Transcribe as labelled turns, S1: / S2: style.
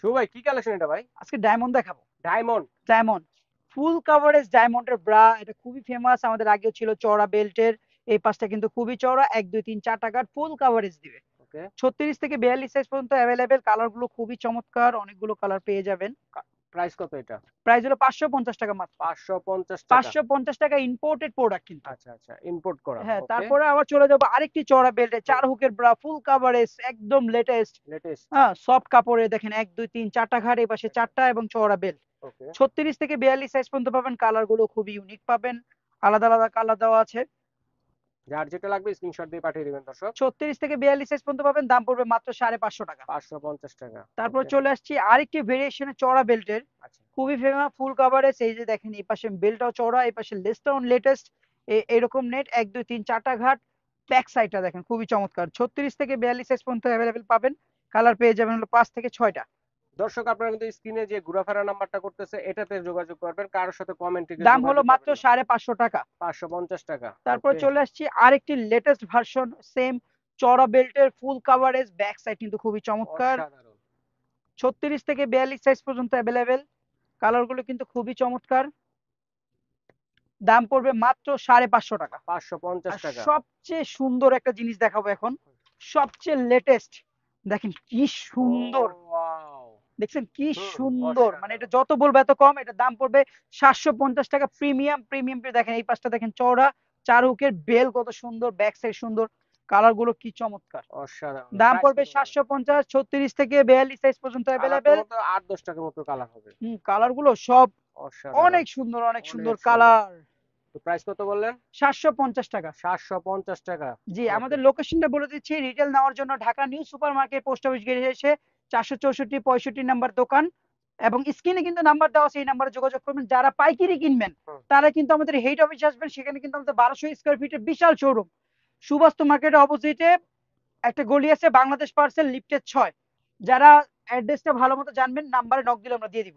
S1: শুভ ভাই কি কালেকশন এটা ভাই?
S2: আজকে ডায়মন্ড দেখাবো।
S1: ডায়মন্ড।
S2: ডায়মন্ড ফুল কাভারেজ ডায়মন্ডের ব্রা, এটা খুবই ফেমাস। আমাদের আগেও ছিল চওড়া বেল্টের। এই পাশটা কিন্তু খুবই চওড়া, 1 2 3 4টা কাট ফুল কাভারেজ দিবে।
S1: ওকে।
S2: 36 থেকে 42 সাইজ পর্যন্ত অ্যাভেলেবেল। কালার গুলো খুবই চমৎকার, অনেকগুলো কালার পেয়ে যাবেন।
S1: প্রাইস কত এটা?
S2: প্রাইস হলো 550 টাকা মাত্র।
S1: 550 টাকা।
S2: 550 টাকা, ইম্পোর্টেড প্রোডাক্ট কিন্তু।
S1: আচ্ছা আচ্ছা, ইম্পোর্ট করা।
S2: হ্যাঁ,
S1: ওকে।
S2: তারপরে আবার চলে যাবো আরেকটি চওড়া বেল্টে, 4 হুকের ব্রা, ফুল কাভারেজ, একদম লেটেস্ট।
S1: লেটেস্ট।
S2: হ্যাঁ, সফট কাপড়ে দেখেন 1 2 3 4টা ঘাট, এই পাশে 4টা এবং চওড়া বেল্ট।
S1: ওকে।
S2: 36 থেকে 42 সাইজ পর্যন্ত পাবেন। কালার গুলো খুবই ইউনিক পাবেন, আলাদা আলাদা কালার দেওয়া আছে।
S1: যার যেটা লাগবে স্ক্রিনশট দিয়ে পাঠিয়ে দিবেন দর্শক।
S2: 36 থেকে 42 সাইজ পর্যন্ত পাবেন, দাম পড়বে মাত্র 550 টাকা।
S1: 550 টাকা।
S2: তারপর
S1: ওকে।
S2: চলে আসছি আরেকটি ভেরিয়েশনে চওড়া বেল্টের,
S1: আচ্ছা।
S2: খুবই ফেমাস ফুল কাভারেজ। এই যে দেখেন, এই পাশে বেল্টটাও চওড়া, এই পাশে লেসটাও লেটেস্ট। এরকম নেট 1 2 3 4টা ঘাট। ব্যাক সাইডটা দেখেন খুবই চমৎকার। 36 থেকে 42 সাইজ পর্যন্ত অ্যাভেলেবেল পাবেন। কালার পেয়ে যাবেন হলো 5 থেকে 6টা।
S1: দর্শক আপনারা কিন্তু স্ক্রিনে যে ঘোরাফেরা নাম্বারটা করতেছে এটাতে যোগাযোগ করবেন, কারোর সাথে কমেন্টে
S2: দাম হলো
S1: যোগাযোগ
S2: মাত্র
S1: করবেন না।
S2: 550 টাকা।
S1: 550 টাকা।
S2: তারপর
S1: ওকে।
S2: চলে আসছি আরেকটি লেটেস্ট ভার্সন, সেম চওড়া বেল্টের ফুল কাভারেজ, ব্যাক সাইড কিন্তু খুবই চমৎকার।
S1: অসাধারণ।
S2: 36 থেকে 42 সাইজ পর্যন্ত অ্যাভেলেবেল। কালার গুলো কিন্তু খুবই চমৎকার। দাম পড়বে মাত্র 550 টাকা।
S1: পাঁচশো পঞ্চাশ
S2: আর
S1: টাকা
S2: সবচেয়ে সুন্দর একটা জিনিস দেখাবো এখন, সবচেয়ে লেটেস্ট। দেখেন কি
S1: ও
S2: সুন্দর,
S1: ওয়াও।
S2: দেখছেন কি
S1: হুম।
S2: সুন্দর, মানে এটা
S1: অসাধারণ।
S2: যত বলবো এত কম। এটা দাম পড়বে 750 টাকা। প্রিমিয়াম প্রিমিয়াম দেখেন, এই পাশটা দেখেন চওড়া, 4 হুকের বেল কত সুন্দর, ব্যাক সাইড সুন্দর, কালার গুলো কি চমৎকার।
S1: অসাধারণ।
S2: দাম
S1: প্রাইস
S2: পড়বে
S1: কত বললেন?
S2: 750। 36 থেকে 42 সাইজ পর্যন্ত
S1: কালার তো
S2: অ্যাভেলেবেল।
S1: মতো 8-10 টাকার মতো কালার হবে।
S2: কালার গুলো সব
S1: অসাধারণ।
S2: অনেক সুন্দর, অনেক সুন্দর
S1: অনেক সুন্দর।
S2: কালার।
S1: তো প্রাইস কত বললেন?
S2: 750 টাকা।
S1: 750 টাকা।
S2: জি,
S1: ওকে।
S2: আমাদের লোকেশনটা বলে দিচ্ছি। রিটেল নেওয়ার জন্য Dhaka new super market, post office গেটে এসে 464-65 নাম্বার দোকান, এবং স্ক্রিনে কিন্তু নাম্বার দেওয়া আছে, এই নাম্বারে যোগাযোগ করবেন। যারা পাইকারি কিনবেন
S1: হুম।
S2: তারা কিন্তু আমাদের হেড অফিসে আসবেন, সেখানে কিন্তু আমাদের 1200 স্কোয়ার ফিটের বিশাল শোরুম। সুবাস্তু মার্কেটের অপোজিটে একটা গলি আছে, বাংলাদেশ পার্সেল লিফটের 6। যারা অ্যাড্রেসটা ভালো মতো জানবেন, নাম্বারে নক দিলে আমরা দিয়ে দিব।